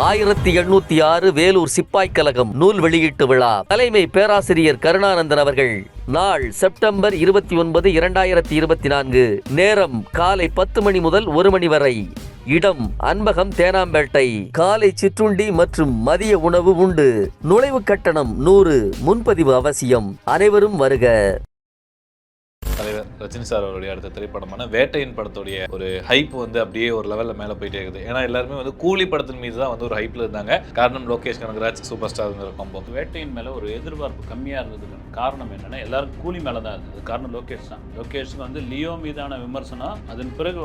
1806 வேலூர் சிப்பாய் கழகம் நூல் வெளியீட்டு விழா. தலைமை பேராசிரியர் கருணானந்தன் அவர்கள். நாள் செப்டம்பர் 29, 2024. நேரம் காலை 10 மணி முதல் 1 மணி வரை. இடம் அன்பகம், தேனாம்பேட்டை. காலை சிற்றுண்டி மற்றும் மதிய உணவு உண்டு. நுழைவு கட்டணம் 100. முன்பதிவு அவசியம். அனைவரும் வருக. தலைவர் ரஜினி சார் அவருடைய அடுத்த திரைப்படமான வேட்டையின் படத்துடைய ஒரு ஹைப் அப்படியே ஒரு லெவலில் மேலே போயிட்டே இருக்குது. ஏன்னா எல்லாருமே கூலி படத்தின் மீது தான் ஒரு ஹைப்பில் இருந்தாங்க. காரணம் Lokesh Kanagaraj super star combo. வேட்டையின் மேலே ஒரு எதிர்பார்ப்பு கம்மியாக இருந்ததுக்கு காரணம் என்னன்னா, எல்லாரும் கூலி மேலே தான் இருந்தது. காரணம் லோகேஷ் தான். லோகேஷுக்கு லியோ மீதான விமர்சனம், அதன் பிறகு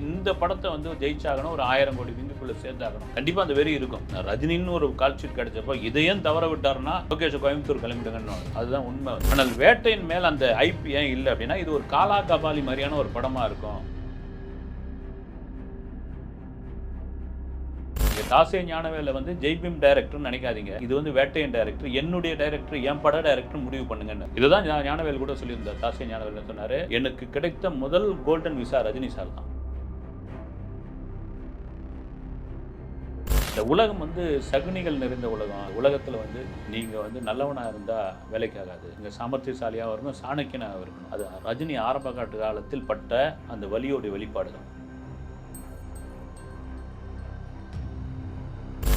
இந்த படத்தை ஜெயிச்சாகணும், ஒரு 1000 கோடி விங்குக்குள்ள சேர்த்தாகணும். கண்டிப்பாக அந்த வெறி இருக்கும். ரஜினின்னு ஒரு கால் ஷீட் கிடைச்சப்போ இதையும் தவற விட்டாருன்னா லோகேஷ் கோயம்புத்தூர் கிளம்பிடுங்கன்னு, அதுதான் உண்மை. ஆனால் வேட்டையின் மேல் அந்த ஹைப் ஏன் இல்லை அப்படின்னா, இது ஒரு காலா கபாலி மாதிரியான ஒரு படமா இருக்கும். தாசே ஞானவேல ஜெய்பீம் டைரக்டர் நினைக்காதீங்க. இது வேட்டையன் டைரக்டர், என்னுடைய டைரக்டர், என் பட டைரக்டர் முடிவு பண்ணுங்கன்னு. இதுதான் ஞானவேல் கூட சொல்லியிருந்தார். தாசே ஞானவேல் சொன்னாரு, எனக்கு கிடைத்த முதல் கோல்டன் விசா ரஜினி சார் தான். இந்த உலகம் சகுனிகள் நிறைந்த உலகம். உலகத்தில் நீங்கள் நல்லவனாக இருந்தால் வேலைக்கு ஆகாது. இங்கே சாமர்த்தியசாலியாக வரணும், சாணக்கியனாக இருக்கணும். அது ரஜினி ஆரம்ப காலத்தில் பட்ட அந்த வலியோடைய வெளிப்பாடு தான்.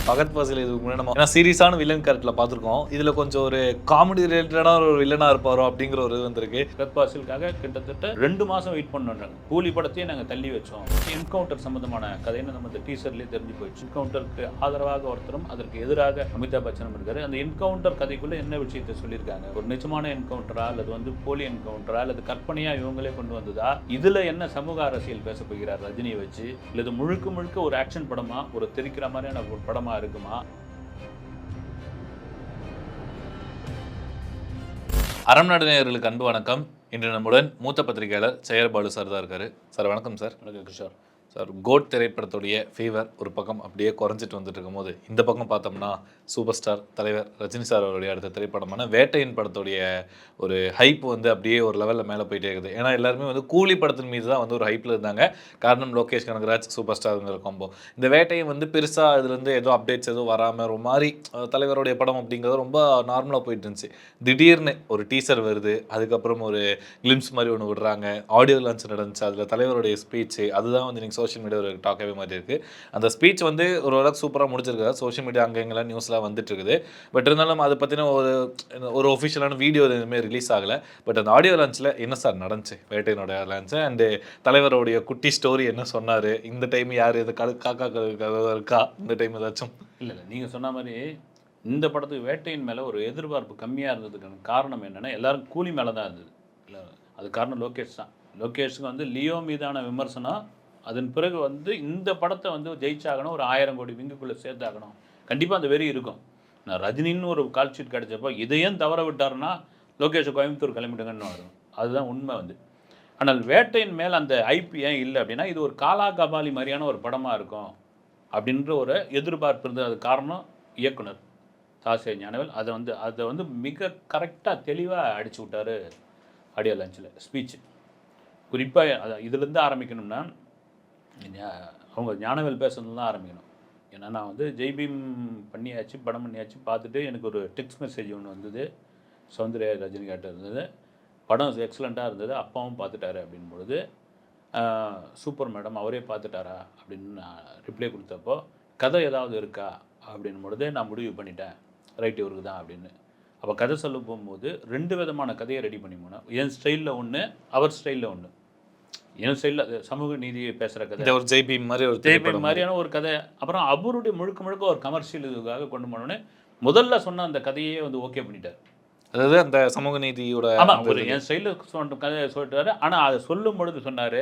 பகத் பாசில் இதுக்கு முன்னாடி நம்ம சீரியஸான வில்லன் கேரக்டரில் பார்த்துருக்கோம். இதில் கொஞ்சம் ஒரு காமெடி ரிலேட்டடான ஒரு வில்லனாக இருப்பாரோ அப்படிங்கிற ஒரு இது வந்திருக்கு. பகத் பாசிலுக்காக கிட்டத்தட்ட 2 மாதம் வெயிட் பண்ணுறாங்க. கூலி படத்தையும் நாங்கள் தள்ளி வச்சோம். என்கவுண்டர் சம்பந்தமான கதைன்னு நம்ம இந்த டீசர்லேயே தெரிஞ்சு போயிடுச்சு. என்கவுண்டருக்கு ஆதரவாக ஒருத்தரும் அதற்கு எதிராக அமிதாப் பச்சனும் இருக்காரு. அந்த என்கவுண்டர் கதைக்குள்ளே என்ன விஷயத்தை சொல்லியிருக்காங்க, ஒரு நிஜமான என்கவுண்டரா அல்லது போலி என்கவுண்டரா அல்லது கற்பனையாக இவங்களே கொண்டு வந்ததா, இதில் என்ன சமூக அரசியல் பேச போகிறார் ரஜினியை வச்சு, இல்லை முழுக்க முழுக்க ஒரு ஆக்ஷன் படமா, ஒரு தெரிக்கிற மாதிரியான ஒரு படமா இருக்குமா? அறம் நாடு நேயர்களுக்கு அன்பு வணக்கம். இன்று நம்முடன் மூத்த பத்திரிகையாளர் செயற்பாடு சார் தான் இருக்காரு. சார் வணக்கம் சார். வணக்கம் கிஷோர் சார். கோட் திரைப்படத்துடைய ஃபீவர் ஒரு பக்கம் அப்படியே குறைஞ்சிட்டு வந்துட்டு இருக்கும்போது, இந்த பக்கம் பார்த்தோம்னா சூப்பர் ஸ்டார் தலைவர் ரஜினி சார் அவருடைய அடுத்த திரைப்படமான வேட்டையின் படத்துடைய ஒரு ஹைப் அப்படியே ஒரு லெவலில் மேலே போயிட்டே இருக்குது. ஏன்னா எல்லாருமே கூலி படத்தின் மீது தான் ஒரு ஹைப்பில் இருந்தாங்க. காரணம் லோகேஷ் கனகராஜ் சூப்பர் ஸ்டாருங்கிற காம்போ. இந்த வேட்டையை பெருசாக இதுலேருந்து ஏதோ அப்டேட்ஸ் எதுவும் வராமல் ஒரு மாதிரி தலைவருடைய படம் அப்படிங்கிறது ரொம்ப நார்மலாக போயிட்டு இருந்துச்சு. திடீர்னு ஒரு டீசர் வருது, அதுக்கப்புறம் ஒரு கிளிம்ஸ் மாதிரி ஒன்று விடுறாங்க, ஆடியோ லான்ச் நடந்துச்சு, அதில் தலைவருடைய ஸ்பீச்சு, அதுதான் நீங்கள் சோஷியல் மீடியா ஒரு டாக்காகவே மாதிரி இருக்குது. அந்த ஸ்பீச் ஓரளவுக்கு சூப்பராக முடிச்சிருக்காரு. சோஷியல் மீடியா அங்கே எங்கெல்லாம் நியூஸ்லாம் வந்துட்டு இருக்குது. பட் இருந்தாலும் அதை பற்றின ஒரு ஒஃபிஷியலான வீடியோ எதுவுமே ரிலீஸ் ஆகலை. பட் அந்த ஆடியோ லான்ச்சில் என்ன சார் நடந்துச்சு, வேட்டையினுடைய லான்ச்சு அண்டு தலைவருடைய குட்டி ஸ்டோரி என்ன சொன்னார், இந்த டைம் யார் இது காக்கா இருக்கா, இந்த டைம் ஏதாச்சும்? இல்லை, நீங்கள் சொன்ன மாதிரி இந்த படத்துக்கு வேட்டையின் மேலே ஒரு எதிர்பார்ப்பு கம்மியாக இருந்ததுக்கான காரணம் என்னென்னா, எல்லாரும் கூலி மேலே தான் இருந்தது. இல்லை, அது காரணம் லோகேஷ் தான். லோகேஷுக்கு லியோ மீதான விமர்சனம், அதன் பிறகு இந்த படத்தை ஜெயிச்சாகணும், ஒரு 1000 கோடி விங்குக்குள்ளே சேர்த்தாகணும். கண்டிப்பாக அந்த வெறி இருக்கும். நான் ரஜினின்னு ஒரு கால் ஷீட் கிடைச்சப்போ இதையும் தவற விட்டாருன்னா லோகேஷ் கோயம்புத்தூர் கிளம்பிடுங்கன்னு வரும், அதுதான் உண்மை. ஆனால் வேட்டையின் மேல் அந்த ஹைப் ஏன் இல்லை அப்படின்னா, இது ஒரு காலா கபாலி மாதிரியான ஒரு படமாக இருக்கும் அப்படின்ற ஒரு எதிர்பார்ப்பு இருந்தது. அது காரணம் இயக்குனர் தாசே ஞானவேல். அதை மிக கரெக்டாக தெளிவாக அடிச்சு விட்டார் ஆடியோ லான்ச்சில். ஸ்பீச் குறிப்பாக இதுலேருந்து ஆரம்பிக்கணும்னா, அவங்க ஞானவேல் பேசுறது தான் ஆரம்பிக்கணும். ஏன்னா நான் ஜெய்பீம் பண்ணியாச்சு, படம் பண்ணியாச்சு, பார்த்துட்டு எனக்கு ஒரு டெக்ஸ்ட் மெசேஜ் ஒன்று வந்தது, சௌந்தர்யா ரஜினிகாட்ட இருந்தது, படம் எக்ஸலண்ட்டாக இருந்தது, அப்பாவும் பார்த்துட்டாரு அப்படின் பொழுது, சூப்பர் மேடம் அவரே பார்த்துட்டாரா அப்படின்னு நான் ரிப்ளை கொடுத்தப்போ, கதை ஏதாவது இருக்கா அப்படின் பொழுது நான் முடிவு பண்ணிட்டேன், ரைட் இவருக்கு தான் அப்படின்னு. அப்போ கதை சொல்ல போகும்போது 2 விதமான கதையை ரெடி பண்ணி போனேன். என் ஸ்டைலில் ஒன்று, அவர் ஸ்டைலில் ஒன்று. என் ஸ்டைலில் சமூக நீதியை பேசுகிற கதை, ஒரு ஜெய்பீம் மாதிரியான ஒரு கதை. அப்புறம் அவருடைய முழுக்க ஒரு கமர்ஷியல் இதுக்காக கொண்டு போனோடனே முதல்ல சொன்ன அந்த கதையே ஓகே பண்ணிட்டார். அதாவது அந்த சமூக நீதியோட ஒரு என் ஸ்டைலில் சொன்ன கதையை சொல்லிட்டாரு. ஆனால் அதை சொல்லும் பொழுது சொன்னார்,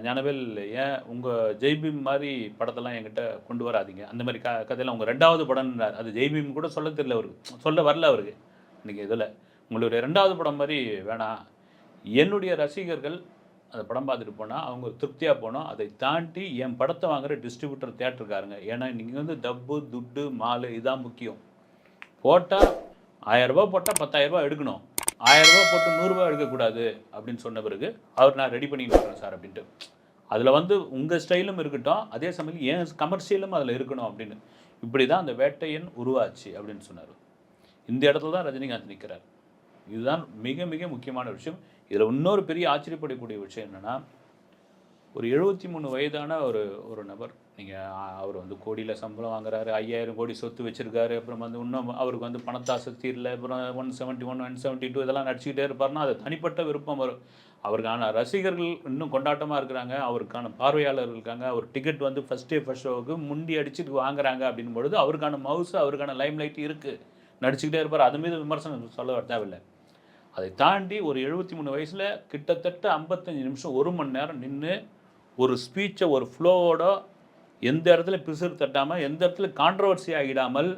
ஞானவேல் ஏன் உங்கள் ஜெய்பீம் மாதிரி படத்தெல்லாம் என்கிட்ட கொண்டு வராதிங்க, அந்த மாதிரி கதையெல்லாம் உங்கள் 2வது படம்னார். அது ஜெய்பீம் கூட சொல்ல தெரியல அவருக்கு, சொல்ல வரல அவருக்கு. இன்றைக்கி இதில் உங்களுடைய 2வது படம் மாதிரி வேணாம், என்னுடைய ரசிகர்கள் அந்த படம் பார்த்துட்டு போனால் அவங்க திருப்தியாக போனோம், அதை தாண்டி என் படத்தை வாங்குகிற டிஸ்ட்ரிபியூட்டர் தேட்டருக்காருங்க. ஏன்னா நீங்கள் டப்பு துட்டு மாலு இதான் முக்கியம். போட்டால் 1000 ரூபா போட்டால் 10,000 ரூபா எடுக்கணும், 1000 ரூபா போட்டு 100 ரூபா எடுக்கக்கூடாது அப்படின்னு சொன்ன பிறகு அவர் நான் ரெடி பண்ணிட்டு இருக்கேன் சார் அப்படின்ட்டு அதில் வந்து உங்கள் ஸ்டைலும் இருக்கட்டும், அதே சமயம் ஏன் கமர்ஷியலும் அதில் இருக்கணும் அப்படின்னு. இப்படி தான் அந்த வேட்டையன் உருவாச்சு அப்படின்னு சொன்னார். இந்த இடத்துல தான் ரஜினிகாந்த் நிற்கிறார். இதுதான் மிக மிக முக்கியமான விஷயம். இதில் இன்னொரு பெரிய ஆச்சரியப்படக்கூடிய விஷயம் என்னென்னா, ஒரு 73 வயதான ஒரு நபர், நீங்கள் அவர் வந்து கோடியில் சம்பளம் வாங்குறாரு, 5000 கோடி சொத்து வச்சுருக்காரு, அப்புறம் வந்து இன்னும் அவருக்கு வந்து பணத்தாசை தீரல, அப்புறம் 171 172 இதெல்லாம் நடிச்சுக்கிட்டே இருப்பாருன்னா அது தனிப்பட்ட விருப்பம் வரும். அவருக்கான ரசிகர்கள் இன்னும் கொண்டாட்டமாக இருக்கிறாங்க, அவருக்கான பார்வையாளர்கள் இருக்காங்க, அவர் டிக்கெட் வந்து ஃபஸ்ட் டே ஃபஸ்ட் ஷோவுக்கு முண்டி அடிச்சுட்டு வாங்குறாங்க அப்படின் பொழுது அவருக்கான மவுஸ் அவருக்கான லைம் லைட் இருக்குது, நடிச்சுக்கிட்டே இருப்பார். அது மீது விமர்சனம் சொல்ல தேவையில்லை. அதை தாண்டி ஒரு 73 வயசில் கிட்டத்தட்ட 55 நிமிஷம் 1 மணி நேரம் நின்று ஒரு ஸ்பீச்சை ஒரு ஃப்ளோவோட எந்த இடத்துல பிசுறு தட்டாமல், எந்த இடத்துல கான்ட்ரவர்சி ஆகிடாமல்,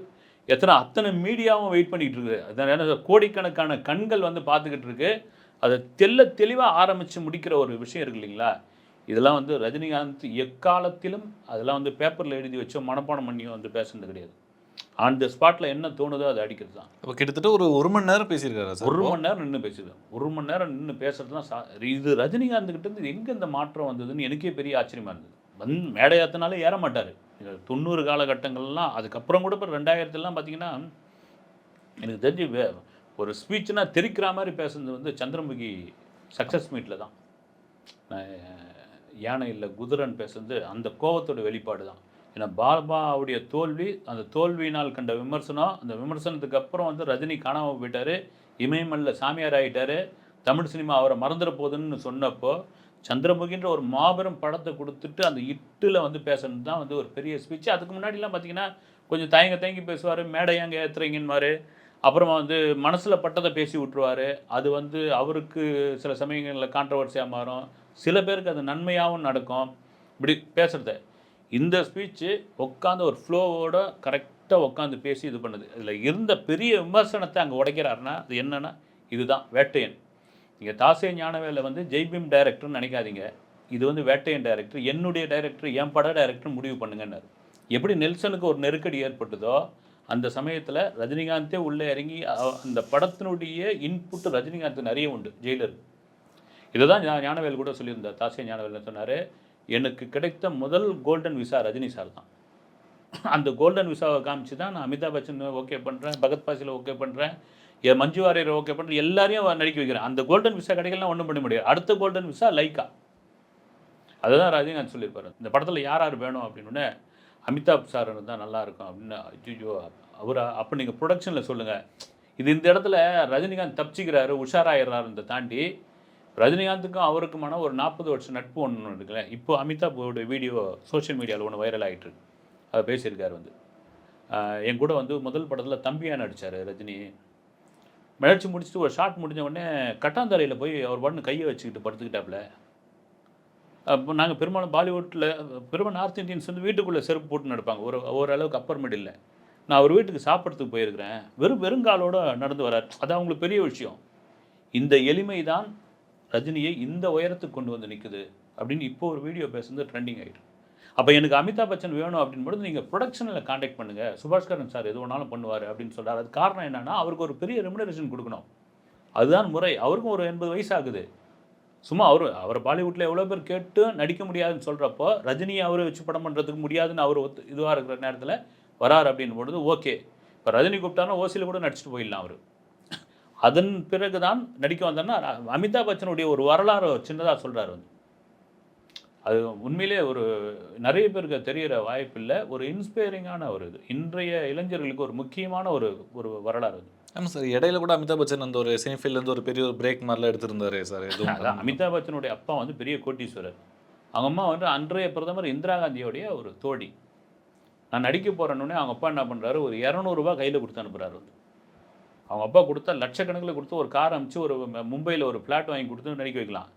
அத்தனை மீடியாவும் வெயிட் பண்ணிகிட்டு இருக்குது. அதனால கோடிக்கணக்கான கண்கள் வந்து பார்த்துக்கிட்டு இருக்கு. அதை தெளிவாக ஆரம்பித்து முடிக்கிற ஒரு விஷயம் இருக்குது இல்லைங்களா? இதெல்லாம் வந்து ரஜினிகாந்த் எக்காலத்திலும் அதெல்லாம் வந்து பேப்பரில் எழுதி வச்சோ மனப்பாடம் பண்ணியோ வந்து பேசுனது கிடையாது. ஆன் த ஸ்பாட்டில் என்ன தோணுதோ அதை அடிக்கிறது தான். இப்போ கிட்டத்தட்ட ஒரு மணி நேரம் பேசியிருக்காரு சார். 1 மணி நேரம் நின்று பேசியிருக்காரு. 1 மணி நேரம் நின்று பேசுறது தான் இது ரஜினிகாந்த் கிட்டேருந்து எங்கே இந்த மாற்றம் வந்ததுன்னு எனக்கே பெரிய ஆச்சரியமாக இருந்தது. மேடை ஏற்றினாலே ஏற மாட்டார். 90 காலகட்டங்கள்லாம், அதுக்கப்புறம் கூட இப்போ 2000 பார்த்தீங்கன்னா எனக்கு தெரிஞ்சு ஒரு ஸ்பீச்னா தெரிக்கிற மாதிரி பேசுனது வந்து சந்திரமுகி சக்ஸஸ் மீட்டில் தான். யானை இல்லை குதிரன் பேசுனது அந்த கோபத்தோட வெளிப்பாடு தான். ஏன்னா பாபாவுடைய தோல்வி, அந்த தோல்வியினால் கண்ட விமர்சனம், அந்த விமர்சனத்துக்கு அப்புறம் வந்து ரஜினி காணாமல் போயிட்டார், இமயமல்ல சாமியார் ஆகிட்டார், தமிழ் சினிமா அவரை மறந்துட போகுதுன்னு சொன்னப்போ சந்திரமுகின்ற ஒரு மாபெரும் படத்தை கொடுத்துட்டு அந்த இட்டில் வந்து பேசுறது தான் வந்து ஒரு பெரிய ஸ்பீச். அதுக்கு முன்னாடிலாம் பார்த்தீங்கன்னா கொஞ்சம் தயங்கி பேசுவார், மேடை ஏங்க ஏற்றுறீங்கன்னு. அப்புறமா வந்து மனசில் பட்டதை பேசி விட்டுருவார். அது வந்து அவருக்கு சில சமயங்களில் கான்ட்ரவர்சியாக மாறும், சில பேருக்கு அது நன்மையாகவும் நடக்கும். இப்படி பேசுகிறத இந்த ஸ்பீச்சு உட்காந்து ஒரு ஃப்ளோவோட கரெக்டாக உட்காந்து பேசி இது பண்ணுது. இதில் இருந்த பெரிய விமர்சனத்தை அங்கே உடைக்கிறாருன்னா அது என்னென்னா இதுதான் வேட்டையன். நீங்கள் தாசே ஞானவேலை வந்து ஜெய்பீம் டைரக்டர்னு நினைக்காதீங்க, இது வந்து வேட்டையன் டைரக்டர், என்னுடைய டைரக்டர், என் பட டைரக்டர் முடிவு பண்ணுங்கன்னாரு. எப்படி நெல்சனுக்கு ஒரு நெருக்கடி ஏற்பட்டதோ அந்த சமயத்தில் ரஜினிகாந்தே உள்ளே இறங்கி அந்த படத்தினுடைய இன்புட்டு ரஜினிகாந்த் நிறைய உண்டு ஜெயிலர். இதை தான் ஞானவேல் கூட சொல்லியிருந்தார். தாசே ஞானவேல் சொன்னார், எனக்கு கிடைத்த முதல் கோல்டன் விசா ரஜினி சார் தான். அந்த கோல்டன் விசாவை காமிச்சு தான் நான் அமிதாப் பச்சன் ஓகே பண்ணுறேன், பகத் பாசில் ஓகே பண்ணுறேன், என் மஞ்சு வாரியர் ஓகே பண்ணுறேன், எல்லாரையும் நடிக்க வைக்கிறேன். அந்த கோல்டன் விசா கிடைக்கலாம் ஒன்றும் பண்ண முடியாது. அடுத்த கோல்டன் விசா லைக்கா. அதுதான் ரஜினிகாந்த் சொல்லியிருப்பார். இந்த படத்தில் யார் வேணும் அப்படின்னு அமிதாப் சார் தான் நல்லாயிருக்கும் அப்படின்னு. ஐயோ அவர் அப்போ நீங்கள் ப்ரொடக்ஷனில் சொல்லுங்கள். இது இந்த இடத்துல ரஜினிகாந்த் தப்பிச்சிக்கிறாரு, உஷாராயிடுறாரு. தாண்டி ரஜினிகாந்துக்கும் அவருக்குமான ஒரு 40 வருஷம் நட்பு ஒன்று இருக்குல்ல. இப்போ அமிதாப்போட வீடியோ சோஷியல் மீடியாவில் ஒன்று வைரல் ஆகிட்டு இருக்கு. அதை பேசியிருக்காரு வந்து. என் கூட வந்து முதல் படத்தில் தம்பியாக நடித்தார் ரஜினி. நடிச்சு முடிச்சுட்டு ஒரு ஷார்ட் முடிஞ்ச உடனே கட்டாந்தரையில் போய் அவர் பண்ணு கையை வச்சுக்கிட்டு படுத்துக்கிட்டாப்புல. அப்போ நாங்கள் பெரும்பாலும் பாலிவுட்டில் நார்த் இந்தியன்ஸ் வந்து வீட்டுக்குள்ளே செருப்பு போட்டு நடப்பாங்க, ஓரளவுக்கு அப்பர் மிடில். நான் அவர் வீட்டுக்கு சாப்பிட்றதுக்கு போயிருக்கிறேன், வெறுங்காலோடு நடந்து வரார். அது அவங்களுக்கு பெரிய விஷயம். இந்த எளிமை தான் ரஜினியை இந்த உயரத்துக்கு கொண்டு வந்து நிற்குது அப்படின்னு இப்போ ஒரு வீடியோ பேசுறது ட்ரெண்டிங் ஆகிட்டு. அப்போ எனக்கு அமிதாப் பச்சன் வேணும் அப்படின்போது நீங்கள் ப்ரொடக்ஷனில் காண்டாக்ட் பண்ணுங்கள், சுபாஷ்கரன் சார் எது வேணாலும் பண்ணுவார் அப்படின்னு சொல்கிறார். அது காரணம் என்னென்னா அவருக்கு ஒரு பெரிய ரெமுனரேஷன் கொடுக்கணும். அதுதான் முறை. அவருக்கும் ஒரு 80 வயசு ஆகுது. சும்மா அவர் பாலிவுட்டில் எவ்வளோ பேர் கேட்டு நடிக்க முடியாதுன்னு சொல்கிறப்போ ரஜினியை அவரை வச்சு படம் பண்ணுறதுக்கு முடியாதுன்னு அவர் இதுவாக இருக்கிற நேரத்தில் வரார் அப்படின்னு பொழுது ஓகே. இப்போ ரஜினி கூப்பிட்டாருன்னா ஓசியில் கூட நடிச்சுட்டு போயிடலாம் அவர். அதன் பிறகு தான் நடிக்க வந்தோன்னா அமிதாப் பச்சனுடைய ஒரு வரலாறு சின்னதாக சொல்கிறார் வந்து. அது உண்மையிலே ஒரு நிறைய பேருக்கு தெரிகிற வாய்ப்பில்லை, ஒரு இன்ஸ்பைரிங்கான ஒரு இது. இன்றைய இளைஞர்களுக்கு ஒரு முக்கியமான ஒரு வரலாறு அது. ஆமாம் சார். இடையில கூட அமிதாப் பச்சன் அந்த ஒரு சினிஃபீல்ட்லேருந்து ஒரு பெரிய ஒரு பிரேக் மாதிரிலாம் எடுத்திருந்தாரு சார். அதான் அமிதாப் பச்சனுடைய அப்பா வந்து பெரிய கோட்டீஸ்வரர். அவங்க அம்மா வந்து அன்றைய பிரதமர் இந்திரா காந்தியோடைய ஒரு தோழி. நான் நடிக்க போகிறேன்னொடனே அவங்க அப்பா என்ன பண்ணுறாரு, ஒரு 200 ரூபா கையில் கொடுத்து அனுப்புகிறாரு வந்து. அவங்க அப்பா கொடுத்தா லட்சக்கணக்கில் கொடுத்து ஒரு கார் அனுப்பிச்சு ஒரு மும்பையில் ஒரு ஃப்ளாட் வாங்கி கொடுத்து நடிக்க வைக்கலாம்,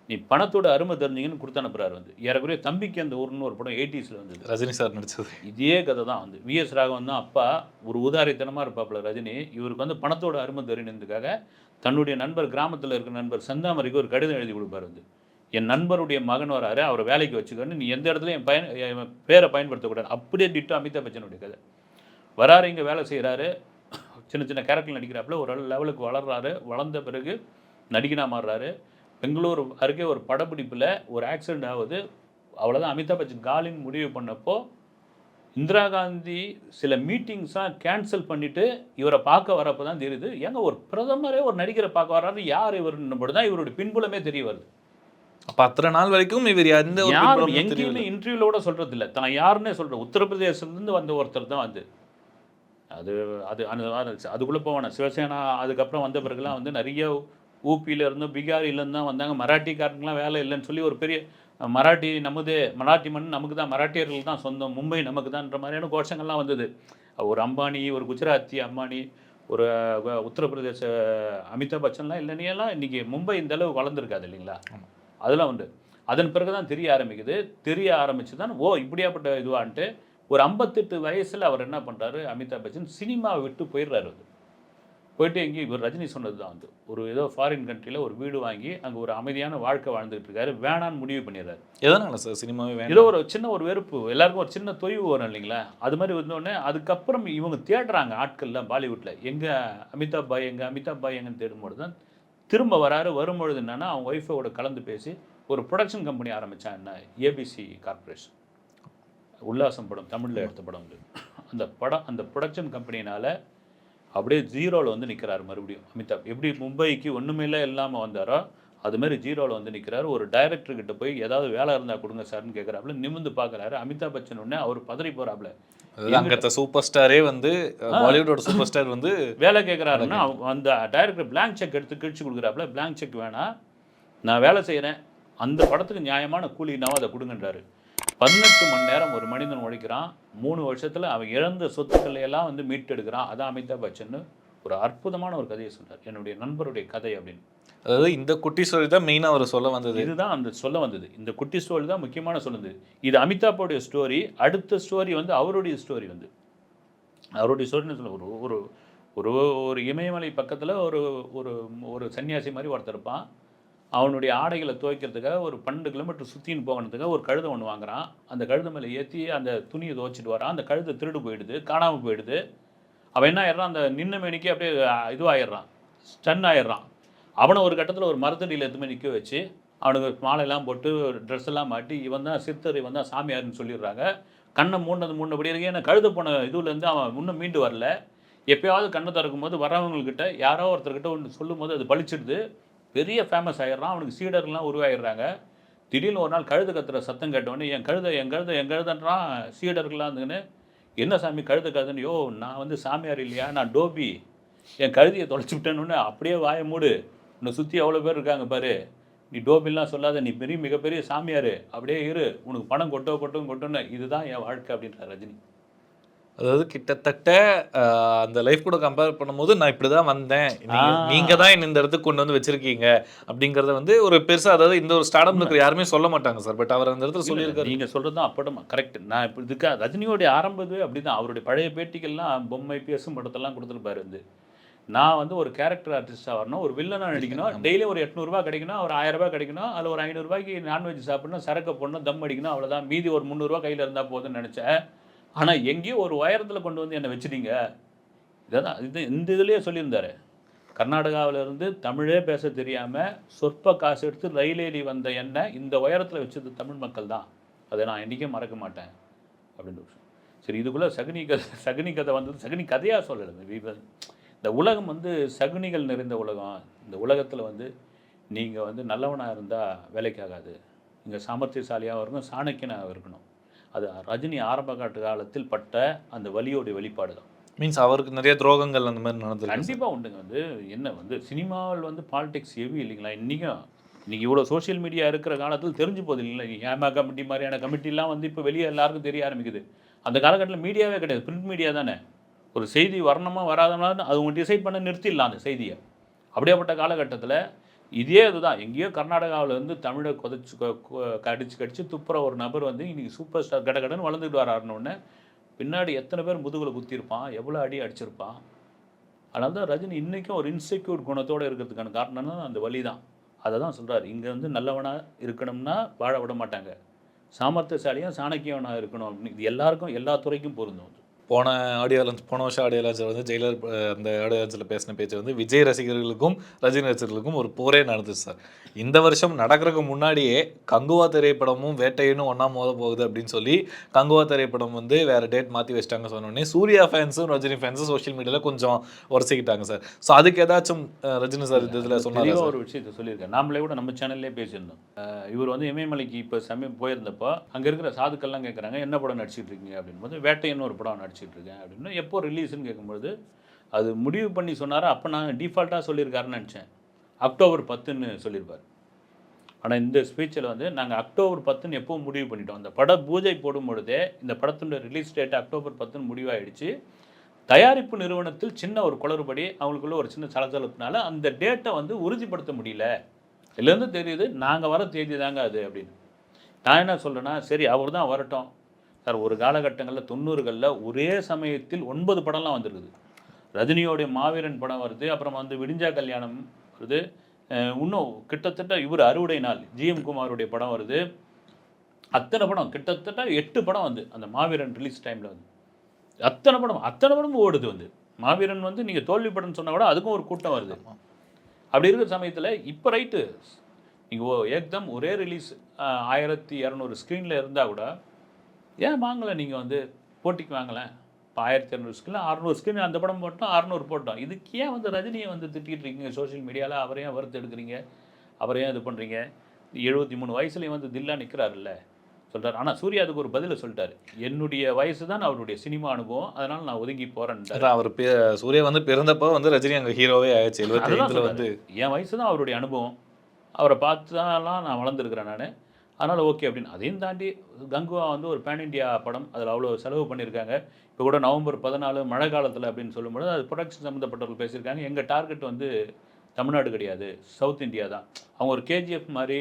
நீ பணத்தோட அருமை தெரிஞ்சிங்கன்னு கொடுத்து அனுப்புகிறாரு வந்து. ஏறக்குறைய தம்பிக்கு அந்த ஊர்னு ஒரு படம் 80s வந்தது, ரஜினி சார் நடிச்சது. இதே கதை தான் வந்து. விஎஸ் ராகவன் தான் அப்பா, ஒரு உதாரித்தனமாக இருப்பாப்புல ரஜினி. இவருக்கு வந்து பணத்தோட அருமை தெரியணுன்றதுக்காக தன்னுடைய நண்பர், கிராமத்தில் இருக்கிற நண்பர் செந்தாமரைக்கு ஒரு கடிதம் எழுதி கொடுப்பார் வந்து. என் நண்பருடைய மகன் வராரு, அவரை வேலைக்கு வச்சுக்கன்னு, நீ எந்த இடத்துல என் பேரை பயன்படுத்தக்கூடாது. அப்படியே டிட்டோ அமிதாப் பச்சனுடைய கதை. வராரு, இங்கே வேலை செய்கிறாரு, சின்ன சின்ன கேரக்டர் நடிக்கிறாப்புல, ஒரு லெவலுக்கு வளர்றாரு. வளர்ந்த பிறகு நடிகனாக மாறுறாரு. பெங்களூர் அருகே ஒரு படப்பிடிப்பில் ஒரு ஆக்சிடென்ட் ஆகுது, அவ்வளோதான். அமிதாப் பச்சன் காலின்னு முடிவு பண்ணப்போ இந்திரா காந்தி சில மீட்டிங்ஸாக கேன்சல் பண்ணிவிட்டு இவரை பார்க்க வரப்போ தான் தெரியுது, ஏங்க ஒரு பிரதமரே ஒரு நடிகரை பார்க்க வர்றாரு, யார் இவருன்னு தான் இவருடைய பின்புலமே தெரிய வருது. அப்போ அத்தனை நாள் வரைக்கும் இவர் எந்த ஒரு யாரும் பின்புலமும் எங்கேயுமே தெரியல. இன்டர்வியூல கூட சொல்றது இல்லை, தான் யாருன்னே சொல்கிறேன். உத்தரப்பிரதேசத்துலேருந்து வந்த ஒருத்தர் தான் வந்து அது அது அதுக்குள்ளே போவானே சிவசேனா அதுக்கப்புறம் வந்த பிறகுலாம் வந்து நிறைய ஊபியில இருந்தும் பீகாரிலேருந்து தான் வந்தாங்க. மராட்டிக்காரங்களாம் வேலை இல்லைன்னு சொல்லி ஒரு பெரிய மராட்டி மராட்டி மண் நமக்கு தான், மராட்டியர்கள் தான் சொந்தம், மும்பை நமக்கு தான்ன்ற மாதிரியான கோஷங்கள்லாம் வந்தது. ஒரு அம்பானி, ஒரு குஜராத்தி அம்பானி, ஒரு உத்தரப்பிரதேச அமிதாப் பச்சன்லாம் இல்லைன்னா இன்றைக்கி மும்பை இந்த அளவு வளர்ந்துருக்காது இல்லைங்களா. அதெல்லாம் உண்டு. அதன் பிறகு தான் தெரிய ஆரம்பிக்குது. தெரிய ஆரம்பித்து தான் இப்படியாப்பட்ட இதுவான்ட்டு ஒரு 58 வயசில் அவர் என்ன பண்ணுறாரு, அமிதாப் பச்சன் சினிமாவை விட்டு போயிடுறாரு. போயிட்டு எங்கேயும் இவர் ரஜினி சொன்னது தான் வந்து ஒரு ஏதோ ஃபாரின் கண்ட்ரியில் ஒரு வீடு வாங்கி அங்கே ஒரு அமைதியான வாழ்க்கை வாழ்ந்துகிட்டு இருக்காரு. வேணான்னு முடிவு பண்ணிடுறாரு. எதனால சார் சினிமாவே வேணும்? ஏதோ ஒரு சின்ன ஒரு வெறுப்பு, எல்லாருக்கும் ஒரு சின்ன தொய்வு வரும் இல்லைங்களா. அது மாதிரி வந்தோடனே அதுக்கப்புறம் இவங்க தேடுறாங்க ஆட்கள்லாம் பாலிவுட்டில், எங்கே அமிதாப் பாய் எங்கன்னு தேடும்போது தான் திரும்ப வராரு. வரும்பொழுது என்னென்னா அவங்க ஒய்ஃபோட கலந்து பேசி ஒரு ப்ரொடக்ஷன் கம்பெனி ஆரம்பித்தான். என்ன, ஏபிசி கார்பரேஷன், உல்லாசம் படம் தமிழில் எடுத்த படம் வந்து அந்த ப்ரொடக்ஷன் கம்பெனினால் அப்படியே ஜீரோவில் வந்து நிற்கிறாரு மறுபடியும் அமிதாப். எப்படி மும்பைக்கு ஒன்றுமே இல்லாமல் வந்தாரோ அதுமாதிரி ஜீரோவில் வந்து நிற்கிறாரு. ஒரு டைரக்டர்கிட்ட போய் ஏதாவது வேலை இருந்தால் கொடுங்க சார்னு கேட்குறாப்புல. நிமிந்து பார்க்குறாரு. அமிதாப் பச்சன் உடனே அவர் பதறி போகிறாப்புல. அங்கே சூப்பர் ஸ்டாரே வந்து பாலிவுட்டோட சூப்பர் ஸ்டார் வந்து வேலை கேட்குறாருன்னா அந்த டைரக்டர் பிளாங்க் செக் எடுத்து கிழிச்சு கொடுக்குறாப்புல. பிளாங்க் செக் வேணாம், நான் வேலை செய்கிறேன், அந்த படத்துக்கு நியாயமான கூலினாவும் அதை கொடுங்கன்றாரு. 18 மணி நேரம் ஒரு மனிதன் உழைக்கிறான். 3 வருஷத்தில் அவன் இழந்த சொத்துக்களை எல்லாம் வந்து மீட்டெடுக்கிறான். அதான் அமிதாப் பச்சன் ஒரு அற்புதமான ஒரு கதையை சொன்னார், என்னுடைய நண்பருடைய கதை அப்படின்னு. அதாவது இந்த குட்டி ஸ்டோரி தான் மெயினாக அவர் சொல்ல வந்தது. இதுதான் அந்த சொல்ல வந்தது. இந்த குட்டி ஸ்டோரி தான் முக்கியமான சொல்லுது. இது அமிதாப்போடைய ஸ்டோரி. அடுத்த ஸ்டோரி வந்து அவருடைய ஸ்டோரி வந்து அவருடைய ஸ்டோரின்னு சொல்ல ஒரு ஒரு ஒரு இமயமலை பக்கத்தில் ஒரு ஒரு ஒரு சன்னியாசி மாதிரி ஒருத்தர் இருப்பான். அவனுடைய ஆடைகளை துவைக்கிறதுக்காக ஒரு 12 கிலோமீட்டர் சுற்றின்னு போகிறதுக்காக ஒரு கழுதை ஒன்று வாங்குறான். அந்த கழுதை மேலே ஏற்றி அந்த துணியை துவைச்சிட்டு வரான். அந்த கழுதை திருடு போயிடுது, காணாமல் போயிடுது. அவன் என்ன ஆயிடுறான், அந்த நின்ன மேனிக்கு அப்படியே இதுவாகிடுறான், ஸ்டன் ஆகிடுறான். அவனை ஒரு கட்டத்தில் ஒரு மரத்தடியில் எதுவுமே நிற்க வச்சு அவனுக்கு மாலையெல்லாம் போட்டு ட்ரெஸ் எல்லாம் மாட்டி இவன் தான் சித்தர், இவன் தான் சாமியார்னு சொல்லிடுறாங்க. கண்ணை மூடினபடி இருக்கு. ஏன்னா கழுத போன இதுலேருந்து அவன் இன்னும் மீண்டு வரல. எப்போயாவது கண்ணை திறக்கும் போது வரவங்கக்கிட்ட யாரோ ஒருத்தர்கிட்ட ஒன்று சொல்லும் போது அது பளிச்சிடுது. பெரிய ஃபேமஸ் ஆகிடுறான். அவனுக்கு சீடர்லாம் உருவாகிடுறாங்க. திடீர்னு ஒரு நாள் கழுத கத்துற சத்தம் கேட்டவொடனே என் கழுதன்றான். சீடர்கள்லாம் இருந்துன்னு, என்ன சாமி கழுதுன்னு, யோ நான் வந்து சாமியார் இல்லையா, நான் டோபி, என் கழுதியை தொலைச்சி விட்டேன்னு. அப்படியே வாயை மூடு, உன்னை சுற்றி எவ்வளோ பேர் இருக்காங்க பாரு, நீ டோபிலாம் சொல்லாத, நீ மிகப்பெரிய சாமியார், அப்படியே இரு, உனக்கு பணம் கொட்டுன்னு, இதுதான் என் வாழ்க்கை அப்படின்றார் ரஜினி. அதாவது கிட்டத்தட்ட அந்த லைஃப் கூட கம்பேர் பண்ணும்போது நான் இப்படி தான் வந்தேன், நீங்கள் தான் என்ன இந்த இடத்துக்கு கொண்டு வந்து வச்சிருக்கீங்க அப்படிங்கிறத வந்து ஒரு பெருசாக, அதாவது இந்த ஒரு ஸ்டார்டப் இருக்கிற யாருமே சொல்ல மாட்டாங்க சார். பட் அவர் அந்த இடத்துல சொல்லியிருக்காரு. நீங்கள் சொல்கிறது தான் அப்படமா கரெக்ட். நான் இப்போ இதுக்காக ரஜினியோடைய ஆரம்பது அப்படி தான். அவருடைய பழைய பேட்டிகள்லாம் பொம்மை பேசும் படத்தெல்லாம் கொடுத்துருப்பாரு. வந்து நான் வந்து ஒரு கேரக்டர் ஆர்டிஸ்டாக வரணும், ஒரு வில்லனாக நடிக்கணும், டெய்லி ஒரு 800 ரூபா கிடைக்கணும், ஒரு 1000 ரூபாய் கிடைக்கணும், அதில் ஒரு 500 ரூபாய்க்கு நான்வெஜ் சாப்பிடணும், சரக்கு போடணும், தம் அடிக்கணும், அவ்வளோதான். மீதி ஒரு 300 ரூபா கையில் இருந்தால் போதும்னு நினச்சேன். ஆனால் எங்கேயோ ஒரு உயரத்தில் கொண்டு வந்து என்னை வச்சுட்டீங்க. இதான் இந்த இதுலேயே சொல்லியிருந்தார். கர்நாடகாவிலேருந்து தமிழே பேச தெரியாமல் சொற்ப காசு எடுத்து ரயில் ஏறி வந்த என்னை இந்த உயரத்தில் வச்சது தமிழ் மக்கள் தான், அதை நான் என்றைக்கும் மறக்க மாட்டேன் அப்படின்னு. சரி, இதுக்குள்ளே சகுனி கதை வந்தது. சகுனி கதையாக சொல்லலை. இந்த உலகம் வந்து சகுனிகள் நிறைந்த உலகம். இந்த உலகத்தில் வந்து நீங்கள் வந்து நல்லவனாக இருந்தால் வேலைக்காகாது, இங்கே சாமர்த்தியசாலியாக இருக்கணும், சாணக்கியனாக இருக்கணும். அது ரஜினி ஆரம்ப காலத்தில் பட்ட அந்த வலியோடைய வெளிப்பாடு தான். மீன்ஸ் அவருக்கு நிறைய துரோகங்கள் அந்த மாதிரி நடந்தது. கண்டிப்பாக உண்டுங்க. வந்து என்ன வந்து சினிமாவில் வந்து பாலிடிக்ஸ் ஹெவி இல்லைங்களா. இன்றைக்கி இவ்வளோ சோஷியல் மீடியா இருக்கிற காலத்தில் தெரிஞ்சு போகுது இல்லைங்களா. ஏமா கமிட்டி மாதிரியான கமிட்டிலாம் வந்து இப்போ வெளியே எல்லாருக்கும் தெரிய ஆரம்பிக்குது. அந்த காலகட்டத்தில் மீடியாவே கிடையாது, பிரிண்ட் மீடியா தானே. ஒரு செய்தி வரணுமா வராதனாலும் அது அவங்க டிசைட் பண்ண நிறுத்திடலாம் அந்த செய்தியை. அப்படியேப்பட்ட காலகட்டத்தில் இதே இதுதான். எங்கேயோ கர்நாடகாவில் வந்து தமிழை கடிச்சு துப்புற ஒரு நபர் வந்து இன்றைக்கி சூப்பர் ஸ்டார் கடன்னு வளர்ந்துட்டு வராருன்னொடனே பின்னாடி எத்தனை பேர் முதுகில் குத்திருப்பான், எவ்வளோ அடி அடிச்சிருப்பான். அதனால தான் ரஜினி இன்றைக்கும் ஒரு இன்செக்யூர் குணத்தோடு இருக்கிறதுக்கான காரணம்னா அந்த வழி தான். அதை தான் சொல்கிறார். இங்கே வந்து நல்லவனாக இருக்கணும்னா வாழ விட மாட்டாங்க, சாமர்த்தியசாலியாக சாணக்கியவனாக இருக்கணும் அப்படின்னு. இது எல்லாருக்கும் எல்லா துறைக்கும் பொருந்தும். போன வருஷம் ஆடியோ லான்ச்சில் வந்து ஜெயிலர் அந்த ஆடியோ லான்ச்சில் பேசின பேச்சு வந்து விஜய் ரசிகர்களுக்கும் ரஜினி ரசிகர்களுக்கும் ஒரு போரே நடந்துச்சு சார். இந்த வருஷம் நடக்கிறதுக்கு முன்னாடியே கங்குவா திரைப்படமும் வேட்டையனும் ஒன்றா மோத போகுது அப்படின்னு சொல்லி கங்குவா திரைப்படம் வந்து வேறு டேட் மாற்றி வச்சிட்டாங்க. சொன்னோடனே சூர்யா ஃபேன்ஸும் ரஜினி ஃபேன்ஸும் சோஷியல் மீடியாவில் கொஞ்சம் உரசிக்கிட்டாங்க சார். ஸோ அதுக்கு ஏதாச்சும் ரஜினி சார் இதில் சொன்னாங்க ஒரு விஷயத்தை சொல்லியிருக்கேன். நாமளே கூட நம்ம சேனல்லே பேசியிருந்தோம். இவர் வந்து இமயமலைக்கு இப்போ சமயம் போயிருந்தப்போ அங்கே இருக்கிற சாதுக்கள்லாம் கேட்குறாங்க என்ன படம் நடிச்சிட்டு இருக்கீங்க அப்படின்போது வேட்டையன்னு ஒரு படம் நடிச்சிட்டு இருக்கேன் அப்படின்னு. எப்போ ரிலீஸ்ன்னு கேட்கும்போது அது முடிவு பண்ணி சொன்னார். அப்போ நான் டிஃபால்ட்டாக சொல்லியிருக்காருன்னு நினச்சேன். அக்டோபர் 10ன்னு சொல்லியிருப்பார். ஆனால் இந்த ஸ்பீச்சில் வந்து நாங்கள் அக்டோபர் 10ன்னு எப்போவும் முடிவு பண்ணிட்டோம். அந்த பட பூஜை போடும் பொழுதே இந்த படத்தினுடைய ரிலீஸ் டேட் அக்டோபர் 10ன்னு முடிவாயிடுச்சு. தயாரிப்பு நிறுவனத்தில் சின்ன ஒரு குளறுபடி, அவங்களுக்குள்ள ஒரு சின்ன சலசலப்புனால அந்த டேட்டை வந்து உறுதிப்படுத்த முடியல. இதுலேருந்து தெரியுது நாங்கள் வர தேதி தாங்க அது அப்படின்னு. நான் என்ன சொல்கிறேன்னா, சரி அவர் தான் வரட்டும் சார். ஒரு காலகட்டங்களில் 90களில் ஒரே சமயத்தில் 9 படம்லாம் வந்துருக்குது. ரஜினியோடைய மாவீரன் படம் வருது, அப்புறம் வந்து விடிஞ்சா கல்யாணம் வருது, இன்னும் கிட்டத்தட்ட இவர் அறுவடை நாள் ஜிஎம் குமாருடைய படம் வருது. அத்தனை படம் கிட்டத்தட்ட 8 படம் வந்து அந்த மாவீரன் ரிலீஸ் டைமில் வந்து அத்தனை படமும் ஓடுது. வந்து மாவீரன் வந்து நீங்கள் தோல்வி படம்னு சொன்னால் கூட அதுக்கும் ஒரு கூட்டம் வருது. அப்படி இருக்கிற சமயத்தில் இப்போ ரைட்டு நீங்கள் ஏக்தம் ஒரே ரிலீஸ் 1200 ஸ்க்ரீனில் இருந்தால் கூட ஏன் வாங்கலை? நீங்கள் வந்து போட்டிக்கு வாங்கலை. இப்போ 1200 ஸ்க்ரீனில் 600 ஸ்க்ரீன் அந்த படம் போட்டோம், 600 போட்டோம். இதுக்கு ஏன் வந்து ரஜினியை வந்து திட்டிகிட்டு இருக்கீங்க சோஷியல் மீடியாவில்? அவரையும் வறுத்து எடுக்கிறீங்க, அவரையும் இது பண்ணுறீங்க. 73 வயசுலேயும் வந்து தில்லா நிற்கிறாருல்ல சொல்கிறார். ஆனால் சூர்யா அதுக்கு ஒரு பதிலை சொல்லிட்டார். என்னுடைய வயசு தான் அவருடைய சினிமா அனுபவம், அதனால் நான் ஒதுங்கி போகிறேன்ட்டார். அவர் சூர்யா வந்து பிறந்தப்போ வந்து ரஜினி அங்கே ஹீரோவே ஆயிடுச்சு. 75 வந்து என் வயசு தான் அவருடைய அனுபவம், அவரை பார்த்து தான் நான் வளர்ந்துருக்கிறேன் நான், அதனால் ஓகே அப்படின்னு. அதையும் தாண்டி கங்குவா வந்து ஒரு பேன் இண்டியா படம், அதில் அவ்வளோ செலவு பண்ணியிருக்காங்க. இப்போ கூட நவம்பர் 14 மழை காலத்தில் அப்படின்னு சொல்லும்போது அது ப்ரொடக்ஷன் சம்மந்தப்பட்டவர்கள் பேசியிருக்காங்க. எங்கள் டார்கெட் வந்து தமிழ்நாடு கிடையாது, சவுத் இந்தியா தான். அவங்க ஒரு கேஜிஎஃப் மாதிரி,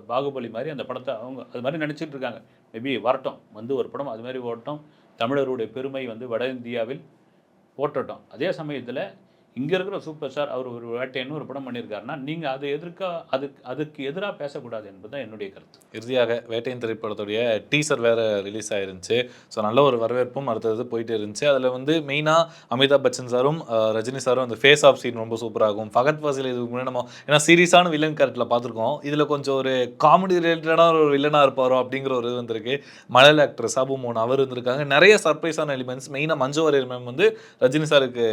பாகுபலி மாதிரி அந்த படத்தை அவங்க அது மாதிரி நினச்சிட்டு இருக்காங்க. மேபி வரட்டும், வந்து ஒரு படம் அது மாதிரி ஓட்டட்டும், தமிழருடைய பெருமை வந்து வட இந்தியாவில் போட்டட்டும். அதே சமயத்தில் இங்கே இருக்கிற சூப்பர் ஸ்டார் அவர் ஒரு வேட்டைன்னு ஒரு படம் பண்ணியிருக்காருன்னா நீங்கள் அதை அதுக்கு எதிராக பேசக்கூடாது என்பது தான் என்னுடைய கருத்து. இறுதியாக வேட்டையின் திரைப்படத்துடைய டீசர் வேறு ரிலீஸ் ஆயிருந்துச்சு. ஸோ நல்ல ஒரு வரவேற்பும் அடுத்தது போயிட்டு இருந்துச்சு. அதில் வந்து மெயினாக அமிதாப் பச்சன் சாரும் ரஜினி சாரும் அந்த ஃபேஸ் ஆஃப் சீன் ரொம்ப சூப்பராகும். ஃபகத் ஃபாசில் இதுக்கு முன்னாடி நம்ம ஏன்னா சீரியஸான வில்லன் கேரக்டரில் பார்த்துருக்கோம். இதில் கொஞ்சம் ஒரு காமெடி ரிலேட்டடான ஒரு வில்லனாக இருப்பாரோ அப்படிங்கிற ஒரு இது வந்திருக்கு. மலையாள ஆக்டர் சாபு மோன் அவர் இருந்திருக்காங்க. நிறைய சர்ப்ரைஸான எலிமெண்ட்ஸ், மெயினாக மஞ்சு வாரியர் மேம் வந்து ரஜினி சாருக்கு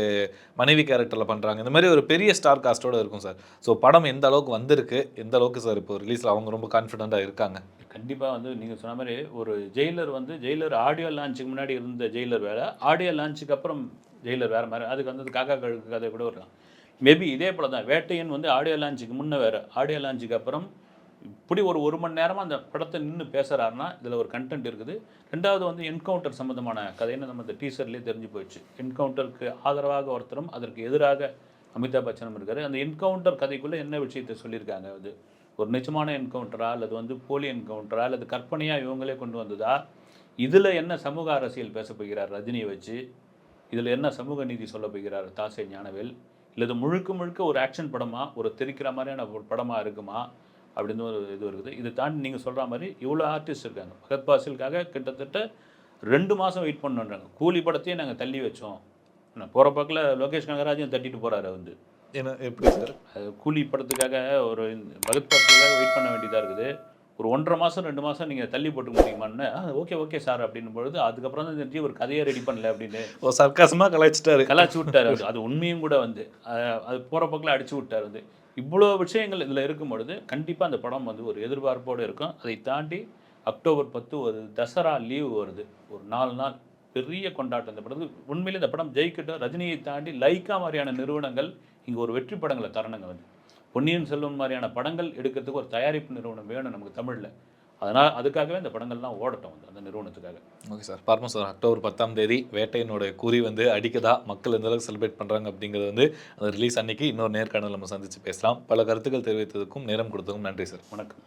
மனைவி கேரக்டர் பண்றாங்க. இந்த மாதிரி ஒரு பெரிய ஸ்டார் காஸ்டோட இருக்கும் சார். ஸோ படம் எந்த அளவுக்கு வந்திருக்கு, எந்த அளவுக்கு சார் இப்போ ரிலீஸ்ல அவங்க ரொம்ப கான்ஃபிடென்ட்டாக இருக்காங்க? கண்டிப்பாக வந்து நீங்கள் சொன்ன மாதிரி ஒரு ஜெயிலர் ஆடியோ லான்ச்சுக்கு முன்னாடி இருந்த ஜெயிலர் வேறு, ஆடியோ லான்ச்சுக்கு அப்புறம் ஜெயிலர் வேறு மாதிரி. அதுக்கு வந்து காக்கா கழுகு கதை கூட வரலாம். மேபி இதே போல தான் வேட்டையன் வந்து ஆடியோ லான்ச்சுக்கு முன்னே வேறு, ஆடியோ லான்ச்சுக்கு அப்புறம் இப்படி ஒரு மணி நேரமாக அந்த படத்தை நின்று பேசுகிறாருன்னா இதில் ஒரு கண்டென்ட் இருக்குது. ரெண்டாவது வந்து என்கவுண்டர் சம்மந்தமான கதைன்னு நம்ம இந்த டீசர்லேயே தெரிஞ்சு போயிடுச்சு. என்கவுண்டருக்கு ஆதரவாக ஒருத்தரும் அதற்கு எதிராக அமிதாப் பச்சனும் இருக்கார். அந்த என்கவுண்டர் கதைக்குள்ளே என்ன விஷயத்தை சொல்லியிருக்காங்க, அது ஒரு நிஜமான என்கவுண்டரா அல்லது வந்து போலி என்கவுண்டரா அல்லது கற்பனையாக இவங்களே கொண்டு வந்ததா, இதில் என்ன சமூக அரசியல் பேச போகிறார் ரஜினியை வச்சு, இதில் என்ன சமூக நீதி சொல்ல போகிறார் தாசே ஞானவேல், இல்லை இது முழுக்க ஒரு ஆக்ஷன் படமாக ஒரு தெரிக்கிற மாதிரியான ஒரு படமாக இருக்குமா அப்படின்னு ஒரு இது இருக்குது. இதை தாண்டி நீங்கள் சொல்கிற மாதிரி இவ்வளோ ஆர்டிஸ்ட் இருக்காங்க. ஃபகத் ஃபாசிலுக்காக கிட்டத்தட்ட 2 மாதம் வெயிட் பண்ணுன்றாங்க. கூலி படத்தையும் நாங்கள் தள்ளி வச்சோம். நான் போகிற பக்கத்தில் லோகேஷ் கனகராஜும் தட்டிட்டு போகிறாரு வந்து. என்ன எப்படி சார் கூலி படத்துக்காக ஒரு ஃபகத் ஃபாசிலுக்காக வெயிட் பண்ண வேண்டியதாக இருக்குது. ஒரு 1.5 மாதம் 2 மாதம் நீங்கள் தள்ளி போட்டு முடியுமான்னு ஓகே சார் அப்படின்னும் பொழுது அதுக்கப்புறம் தான் தெரிஞ்சு ஒரு கதையை ரெடி பண்ணல அப்படின்னு சர்க்காசமாக கலாய்ச்சி விட்டார். அது உண்மையும் கூட வந்து அது போகிற பக்கத்தில் அடிச்சு விட்டார் வந்து. இவ்வளோ விஷயங்கள் இதில் இருக்கும் பொழுது கண்டிப்பாக அந்த படம் வந்து ஒரு எதிர்பார்ப்போடு இருக்கும். அதை தாண்டி அக்டோபர் 10 ஒரு தசரா லீவு வருது, ஒரு 4 நாள் பெரிய கொண்டாட்டம் இந்த படத்துக்கு. உண்மையிலே இந்த படம் ஜெயிக்கட்டும். ரஜினியை தாண்டி லைக்கா மாதிரியான நிறுவனங்கள் இங்கே ஒரு வெற்றி படங்களை தரணுங்க வந்து. பொன்னியின் செல்வன் மாதிரியான படங்கள் எடுக்கிறதுக்கு ஒரு தயாரிப்பு நிறுவனம் வேணும் நமக்கு தமிழில். அதனால் அதுக்காகவே இந்த படங்கள்லாம் ஓடட்டும் வந்து அந்த நிறுவனத்துக்காக. ஓகே சார், பார்ப்போம் சார். அக்டோபர் 10 வேட்டையினோட குறி வந்து அடிக்கதா, மக்கள் எந்த அளவுக்கு செலிப்ரேட் பண்ணுறாங்க அப்படிங்கிறது வந்து அந்த ரிலீஸ் அன்னைக்கு இன்னொரு நேர்காணல் நம்ம சந்தித்து பேசலாம். பல கருத்துக்கள் தெரிவித்ததுக்கும் நேரம் கொடுத்ததுக்கும் நன்றி சார். வணக்கம்.